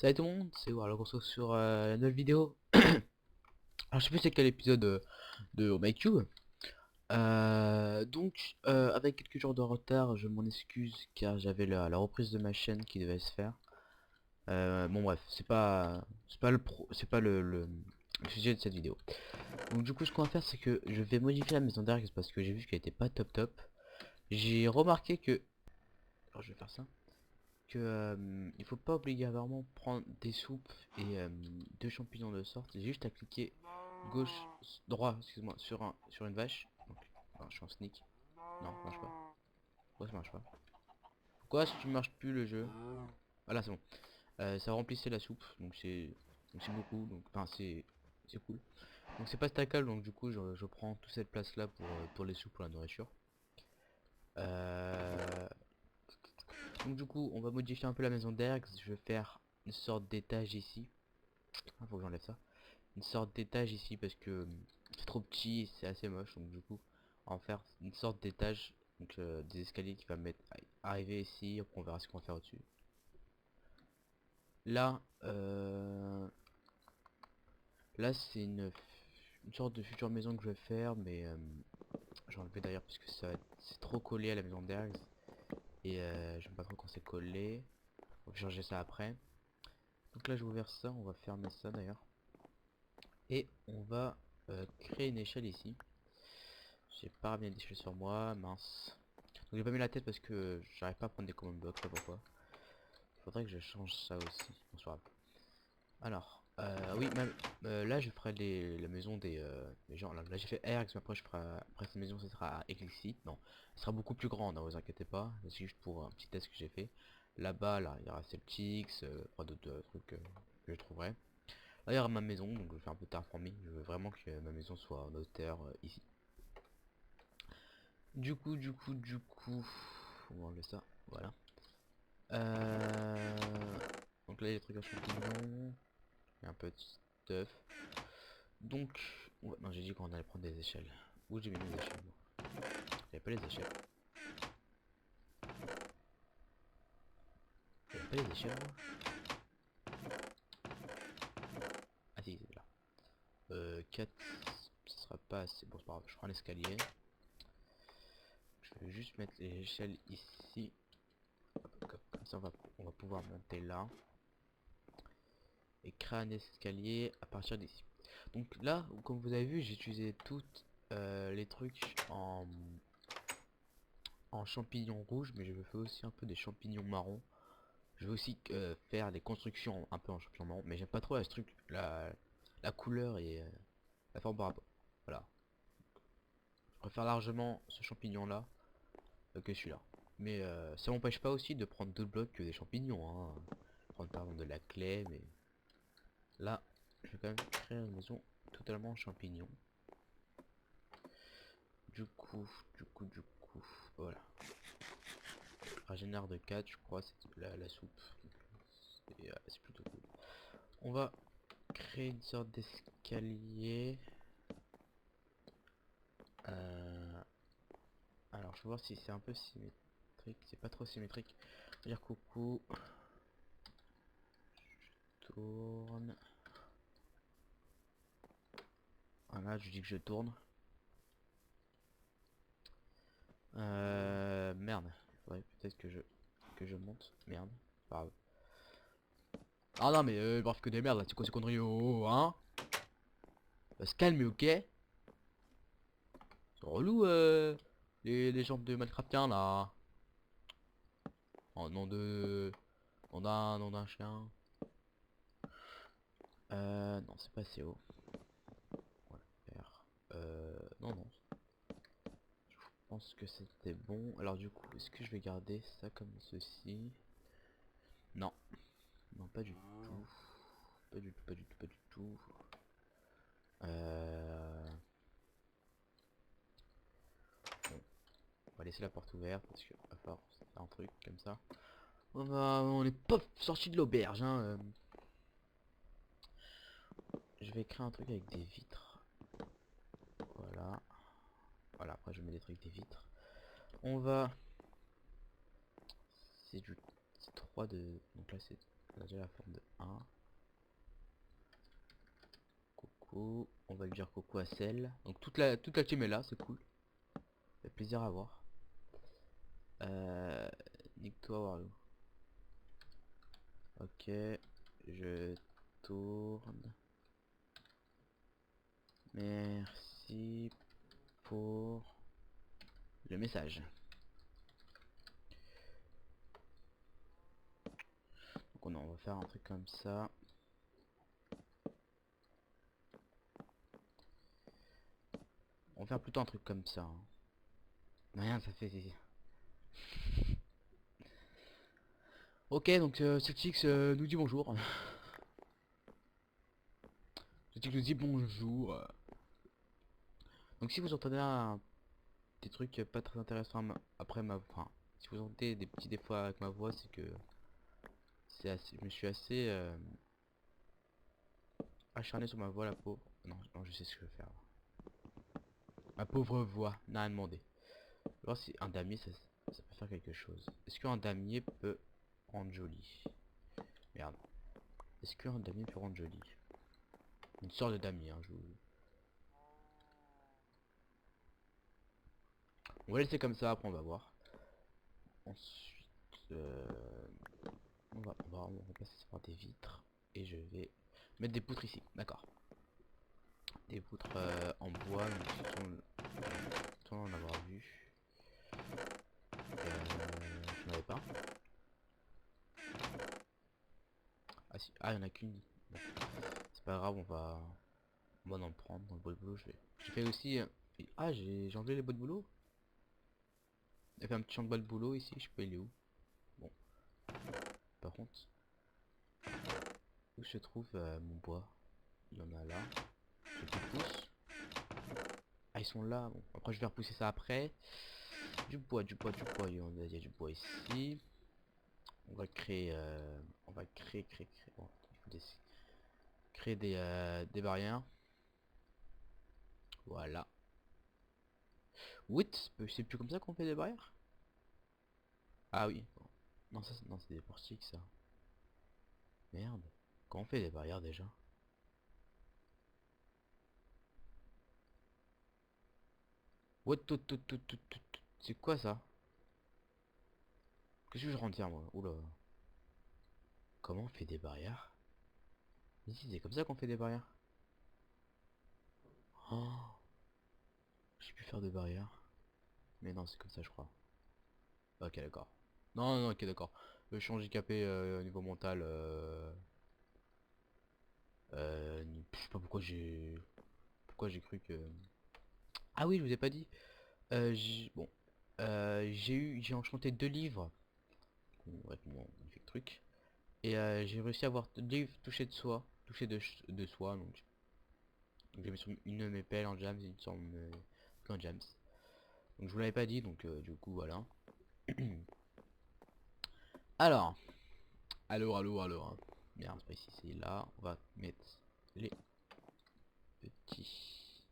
Salut tout le monde, c'est War, alors on se retrouve sur la nouvelle vidéo. Alors je sais plus c'est quel épisode de Oh My Cube. Avec quelques jours de retard, je m'en excuse car j'avais la reprise de ma chaîne qui devait se faire. Bon bref, c'est pas le sujet de cette vidéo. Donc du coup ce qu'on va faire c'est que je vais modifier la maison d'Arx parce que j'ai vu qu'elle était pas top top. J'ai remarqué que... Alors je vais faire ça. Que il faut pas obligatoirement prendre des soupes et deux champignons de sorte. J'ai juste à cliquer gauche, droit, excuse-moi, sur une vache. Donc, je suis en sneak. Non, ça marche pas. Pourquoi ça marche pas? Pourquoi si tu marches plus le jeu? Ah là c'est bon. Ça remplissait la soupe, donc c'est beaucoup, donc enfin c'est cool. Donc c'est pas stackable, donc du coup je prends toute cette place là pour les soupes, pour la nourriture. Euh, Donc du coup, on va modifier un peu la maison d'Erx. Je vais faire une sorte d'étage ici. Ah, faut que j'enlève ça. Une sorte d'étage ici parce que c'est trop petit et c'est assez moche. Donc du coup, on va faire une sorte d'étage. Donc des escaliers qui va mettre arriver ici. Après on verra ce qu'on va faire au-dessus. Là, là c'est une sorte de future maison que je vais faire, mais j'ai enlevé d'ailleurs parce que c'est trop collé à la maison d'Erx. Et j'aime pas trop quand c'est collé. On va changer ça après. Donc là, je vais ouvrir ça, on va fermer ça d'ailleurs. Et on va créer une échelle ici. J'ai pas ramené d'échelle sur moi, mince. Donc j'ai pas mis la tête parce que j'arrive pas à prendre des command blocks, je sais pas pourquoi. Il faudrait que je change ça aussi. Bonsoir. Alors, oui, même là je ferai la maison des gens. Là j'ai fait Airx, mais après après cette maison ce sera à Eclipse. Non, elle sera beaucoup plus grande, ne vous inquiétez pas. C'est juste pour un petit test que j'ai fait. Là-bas, là, il y aura Celtics, pas d'autres trucs que je trouverai. Là il y aura ma maison, donc je vais faire un peu terraforming. Je veux vraiment que ma maison soit en hauteur ici. Du coup, on va enlever ça, voilà. Euh... Donc là il y a des trucs à champignons, il y a un peu de stuff. Donc, ouais, non j'ai dit qu'on allait prendre des échelles. Où j'ai mis les échelles moi? J'avais pas les échelles. J'avais pas les échelles moi? Ah si, c'est là. 4, ce sera pas assez. Bon c'est pas grave, je prends l'escalier. Je vais juste mettre les échelles ici. Comme ça on va pouvoir monter là. Et créer un escalier à partir d'ici. Donc là, comme vous avez vu, j'ai utilisé toutes les trucs en champignons rouges, mais je fais aussi un peu des champignons marrons. Je vais aussi faire des constructions un peu en champignons marrons, mais j'aime pas trop la couleur et la forme par rapport. Voilà. Je préfère largement ce champignon là que celui-là. Mais ça m'empêche pas aussi de prendre d'autres blocs que des champignons. Hein. Prendre par exemple de la clé, mais là, je vais quand même créer une maison totalement en champignons. Du coup, voilà. Régénère de 4, je crois, c'est la soupe. C'est plutôt cool. On va créer une sorte d'escalier. Euh, alors, je vais voir si c'est un peu symétrique. C'est pas trop symétrique. On va dire coucou. Je tourne. Voilà, je dis que je tourne. Merde. Ouais, peut-être que je monte. Merde. Pas grave. Ah non, mais bref, que des merdes là. C'est quoi ces conneries? Oh, hein? On va se calmer, ok? C'est relou, les gens de Minecraftiens là. En nom de... nom d'un chien. Non, c'est pas assez haut. On va faire... non. Je pense que c'était bon. Alors du coup, est-ce que je vais garder ça comme ceci? Non. Non, pas du tout. Pas du tout. Bon, on va laisser la porte ouverte parce que va falloir faire un truc comme ça. On est pas sorti de l'auberge, hein. Je vais créer un truc avec des vitres. Voilà. Voilà, après je mets des trucs des vitres. On va... C'est du... C'est 3 de... Donc là c'est On a déjà la forme de 1. Coucou. On va lui dire coucou à celle. Donc toute la team est là, c'est cool. Ça fait plaisir à voir. Nique-toi Warlou. Ok. Je tourne. Merci pour le message. Donc on va faire un truc comme ça. On va faire plutôt un truc comme ça. Hein. Rien, ça fait... Ok, donc Celtics nous dit bonjour. Celtics nous dit bonjour. Donc si vous entendez des trucs pas très intéressants après ma... Enfin, si vous entendez des petits défauts avec ma voix, c'est que... je me suis assez acharné sur ma voix, la pauvre. Non, non, je sais ce que je vais faire. Ma pauvre voix, n'a rien demandé. Voir si un damier, ça peut faire quelque chose. Est-ce qu'un damier peut rendre joli? Merde. Est-ce qu'un damier peut rendre joli? Une sorte de damier, hein, On va laisser comme ça, après on va voir. Ensuite, on va passer par des vitres. Et je vais mettre des poutres ici, d'accord. Des poutres en bois, donc sans en avoir vu. Je n'en avais pas. Ah si, ah il y en a qu'une. Bon, c'est pas grave, on va en prendre dans le bois de boulot. J'ai fait aussi. Ah j'ai enlevé les bois de boulot. Il y avait un petit champ de bois de boulot ici, je sais pas il est où. Bon, par contre, où se trouve mon bois? Il y en a là. J'ai plus de pouces. Ah ils sont là, bon. Après je vais repousser ça après. Du bois, du bois, du bois. Il y a du bois ici. On va créer on va créer. Bon, il faut créer des barrières. Voilà. What? C'est plus comme ça qu'on fait des barrières? Ah oui. Non ça non c'est des portiques ça. Merde. Comment on fait des barrières déjà? What c'est quoi ça? Qu'est-ce que je rentre moi? Oula. Comment on fait des barrières? Mais si c'est comme ça qu'on fait des barrières. Oh, j'ai pu faire des barrières. Mais non c'est comme ça je crois. Ok d'accord. Non non ok d'accord. Je suis handicapé au niveau mental. Je sais pas pourquoi j'ai cru que... Ah oui je vous ai pas dit. Bon. J'ai enchanté 2 livres. Ouais, mon magnifique truc. Et j'ai réussi à avoir 2 livres touchés de soie. Touchés de soie donc j'ai mis sur une de mes pelles en jams et une sur en jams. Donc je vous l'avais pas dit donc du coup voilà. Alors. Allô. Merde c'est pas ici c'est là. On va mettre les petits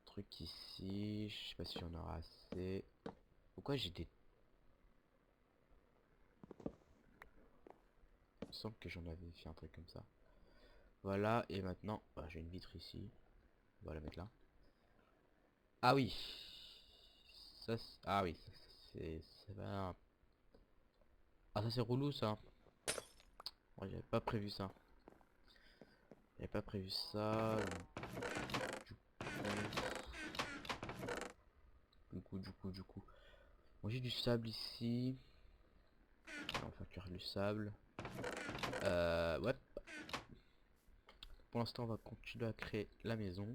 trucs ici. Je sais pas si on aura assez. Pourquoi j'ai des... Il me semble que j'en avais fait un truc comme ça. Voilà, et maintenant, bah, j'ai une vitre ici. On va la mettre là. Ah oui. Ah oui, c'est pas... Ah ça c'est relou ça. Ouais, j'avais pas prévu ça. J'avais pas prévu ça. Du coup. Moi j'ai du sable ici. On va faire cuire le sable. Ouais. Pour l'instant on va continuer à créer la maison.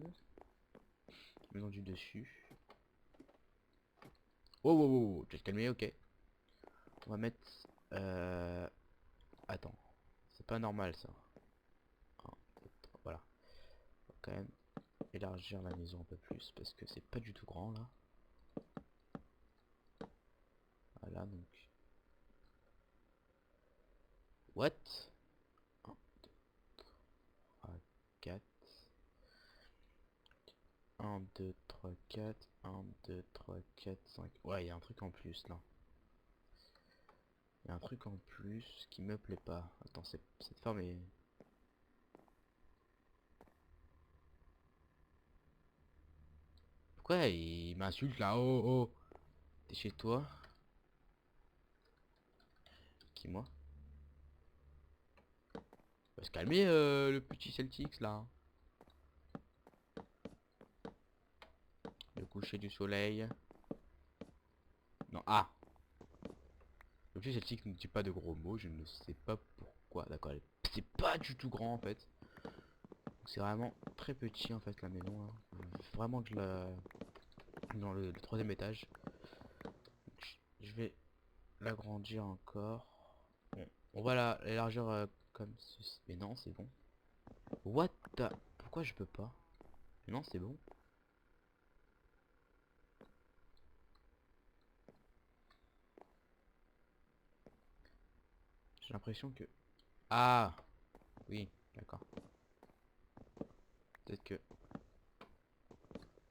Maison du dessus. Oh, tu vas te calmer, ok. On va mettre... Attends. C'est pas normal ça. Voilà. On va quand même élargir la maison un peu plus parce que c'est pas du tout grand là. Voilà donc. What? 1, 2, 3, 4. 1, 2, 3, 4. 1, 2, 3, 4, 5. Ouais, il y a un truc en plus là. Il y a un truc en plus qui me plaît pas. Attends, cette ferme est... Pourquoi il m'insulte là? Oh oh! T'es chez toi? Qui moi? Va se calmer le petit Celtics là. Le coucher du soleil. Non, ah! Le petit Celtics ne dit pas de gros mots, je ne sais pas pourquoi. D'accord, c'est pas du tout grand en fait. C'est vraiment très petit en fait la maison là. Vraiment de la... Dans le troisième étage. Je vais l'agrandir encore. Bon, on va l'élargir comme ceci. Mais non, c'est bon. What the... Pourquoi je peux pas? Mais non, c'est bon. J'ai l'impression que... Ah! Oui, d'accord. Peut-être que...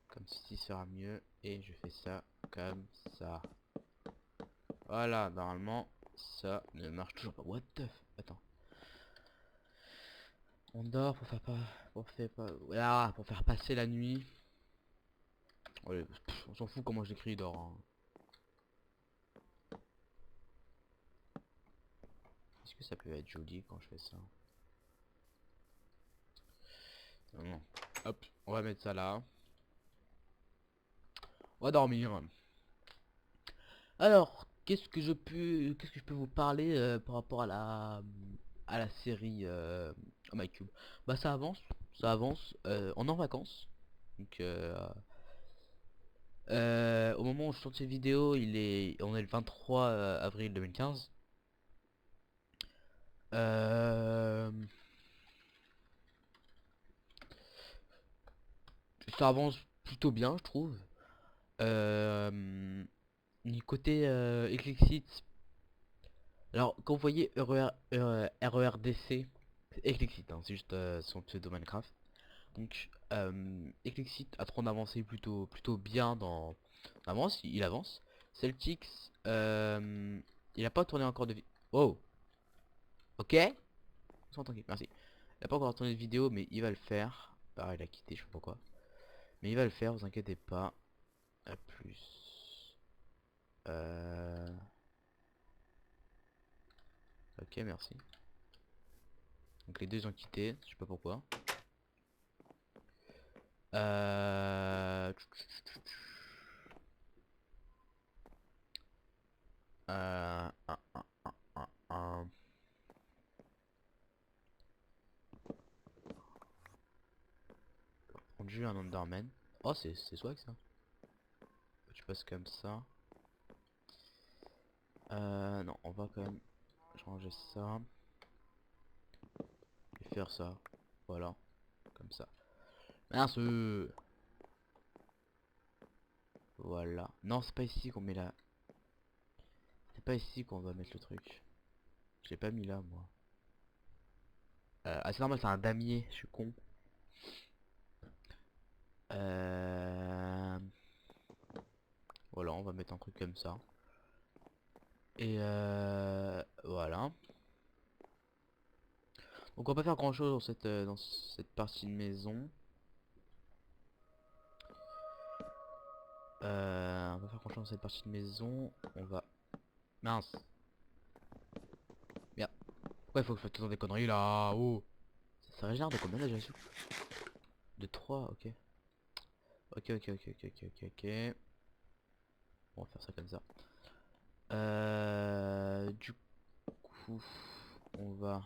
Comme ceci sera mieux. Et je fais ça comme ça. Voilà, normalement, ça ne marche toujours pas. What the... Attends. On dort pour faire pas... Pour faire passer la nuit. Ouais, on s'en fout comment je l'écris, dort. Hein. Est-ce que ça peut être joli quand je fais ça? Non, non. Hop, on va mettre ça là. On va dormir. Alors, qu'est-ce que je peux vous parler par rapport à la série MyCube? Bah ça avance. On est en vacances. Donc au moment où je tourne cette vidéo, on est le 23 avril 2015. Euh, Ça avance plutôt bien, je trouve. Du côté Eclipsite, alors quand vous voyez RERDC, c'est Eclipsite, hein, c'est juste son pseudo Minecraft. Donc Eclipsite a trop avancé plutôt bien dans avance, il avance. Celtics, il a pas tourné encore de vidéo. Oh, ok. On s'entend, merci. Il a pas encore tourné de vidéo, mais il va le faire. Pareil, il a quitté, je sais pas pourquoi. Mais il va le faire, vous inquiétez pas. À plus. Euh... Ok, merci. Donc les deux ont quitté, je sais pas pourquoi. Euh... Euh... un, un, un. Rendu un Enderman. Oh, c'est swag ça. Tu passes comme ça. Non, on va quand même changer ça. Et faire ça. Voilà. Comme ça. Mince. Voilà. Non, c'est pas ici qu'on met la... C'est pas ici qu'on va mettre le truc. Je l'ai pas mis là, moi. Ah, c'est normal, c'est un damier. Je suis con. Voilà, on va mettre un truc comme ça. Et voilà. Donc on va pas faire grand chose dans cette partie de maison. On va faire grand chose dans cette partie de maison. On va... Mince. Merde. Ouais, faut que je fasse des conneries là. Oh. Ça régénère de combien déjà? De 3, ok. Ok. On va faire ça comme ça. Du coup, on va...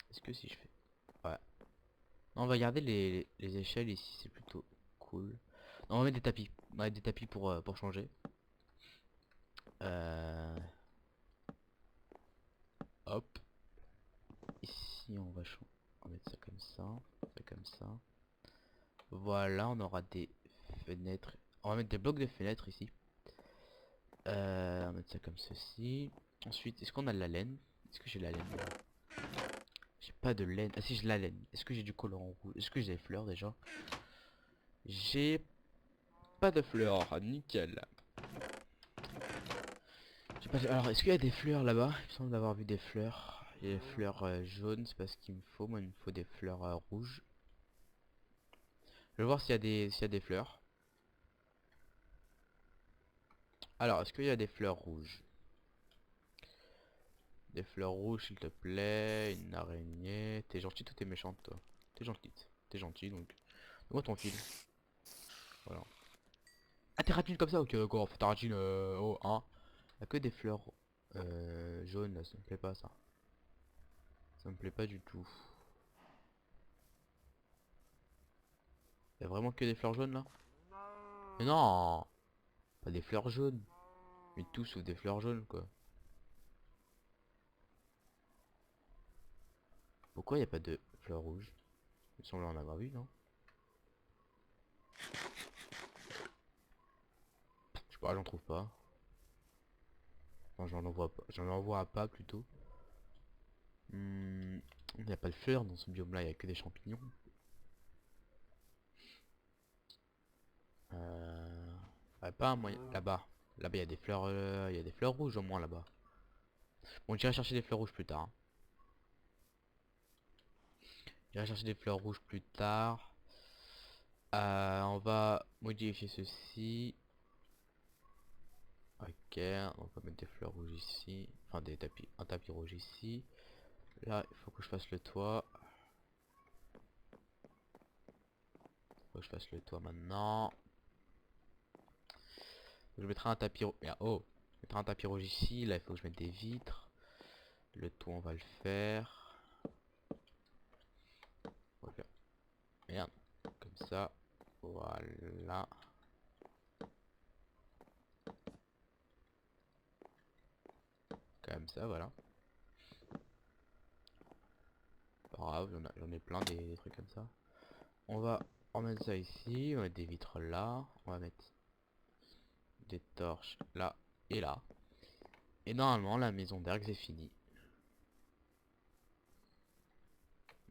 Est-ce que si je fais... Ouais. Non, on va garder les échelles ici, c'est plutôt cool. Non, on va mettre des tapis. On va mettre des tapis pour changer. Hop. Ici, on va mettre ça comme ça. Voilà, on aura des fenêtres. On va mettre des blocs de fenêtres ici. On va mettre ça comme ceci. Ensuite, est-ce qu'on a de la laine? Est-ce que j'ai de la laine? J'ai pas de laine. Ah si, j'ai de la laine. Est-ce que j'ai du colorant rouge? Est-ce que j'ai des fleurs déjà? J'ai pas de fleurs. Ah, nickel. J'ai Alors, est-ce qu'il y a des fleurs là-bas? Il me semble d'avoir vu des fleurs. Il y a des fleurs jaunes, c'est pas ce qu'il me faut. Moi, il me faut des fleurs rouges. Je vais voir s'il y a des fleurs. Alors, est-ce qu'il y a des fleurs rouges? Des fleurs rouges, s'il te plaît. Une araignée. T'es gentille ou t'es méchante, toi? T'es gentille. T'es gentil, donc. Donne-moi ton fil. Voilà. Ah, t'es ratine comme ça? Ok, d'accord. T'es ratine, oh, hein. Y'a que des fleurs jaunes, là. Ça me plaît pas, ça. Ça me plaît pas du tout. Y'a vraiment que des fleurs jaunes, là? Mais non! Pas des fleurs jaunes. Mais tout sauf des fleurs jaunes, quoi. Pourquoi y a pas de fleurs rouges? Il me semble en avoir vu, non? Je sais pas, j'en trouve pas. Enfin, j'en envoie pas plutôt. Il n'y a pas de fleurs dans ce biome là, il y a que des champignons. Pas un moyen. Là-bas. Là-bas il y a des fleurs. Il y a des fleurs rouges au moins là-bas. Bon, j'irai chercher des fleurs rouges plus tard, hein. J'irai chercher des fleurs rouges plus tard. On va modifier ceci. Ok, on va mettre des fleurs rouges ici. Enfin des tapis. Un tapis rouge ici. Là, il faut que je fasse le toit. Faut que je fasse le toit maintenant. Je mettrai un tapis rouge. Oh, je mettrai un tapis rouge ici. Là, il faut que je mette des vitres. Le toit, on va le faire. Voilà. Merde. Comme ça. Voilà. Comme ça, voilà. Pas grave, j'en ai plein des trucs comme ça. On va remettre ça ici. On va mettre des vitres là. On va mettre des torches là et là. Et normalement, la maison d'Erg c'est fini.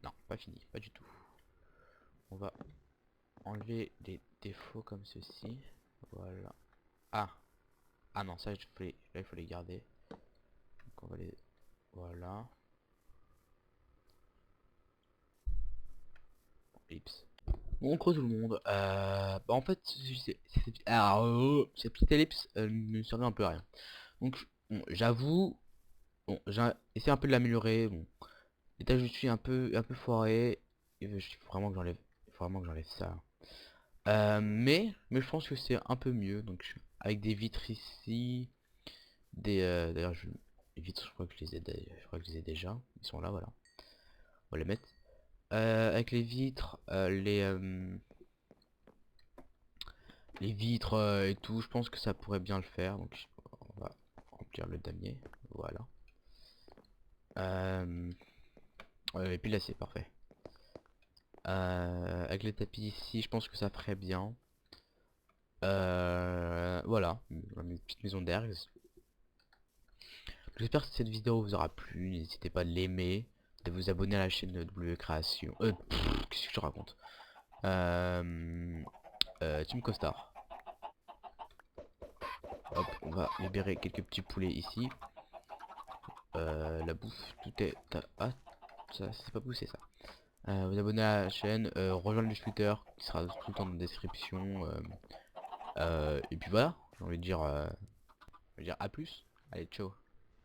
Non, pas fini, pas du tout. On va enlever les défauts comme ceci. Voilà. Ah. Ah non, ça, là, il faut les garder. Donc on va les... Voilà. Ellipse. Bon, tout le monde. Bah en fait, cette petite ellipse ne servait un peu à rien. Donc, bon, j'avoue, bon, j'ai essayé un peu de l'améliorer. Bon, l'étage je suis un peu foiré. Il faut vraiment que j'enlève, il faut vraiment que j'enlève ça. Mais je pense que c'est un peu mieux. Donc, avec des vitres ici, d'ailleurs, les vitres, je crois que je les ai, je crois que je les ai déjà. Ils sont là, voilà. On va les mettre. Avec les vitres, les vitres et tout, je pense que ça pourrait bien le faire. Donc on va remplir le damier. Voilà. Et puis là c'est parfait. Avec les tapis ici, je pense que ça ferait bien. Voilà, une petite maison d'herbe. J'espère que cette vidéo vous aura plu. N'hésitez pas à l'aimer, de vous abonner à la chaîne de W Création. Qu'est-ce que je raconte? Team Costar. Hop, on va libérer quelques petits poulets ici. La bouffe, tout est... Ah, ça c'est pas poussé ça. Vous abonner à la chaîne, rejoindre le Twitter qui sera tout le temps dans la description. Et puis voilà, j'ai envie de dire à plus. Allez, ciao.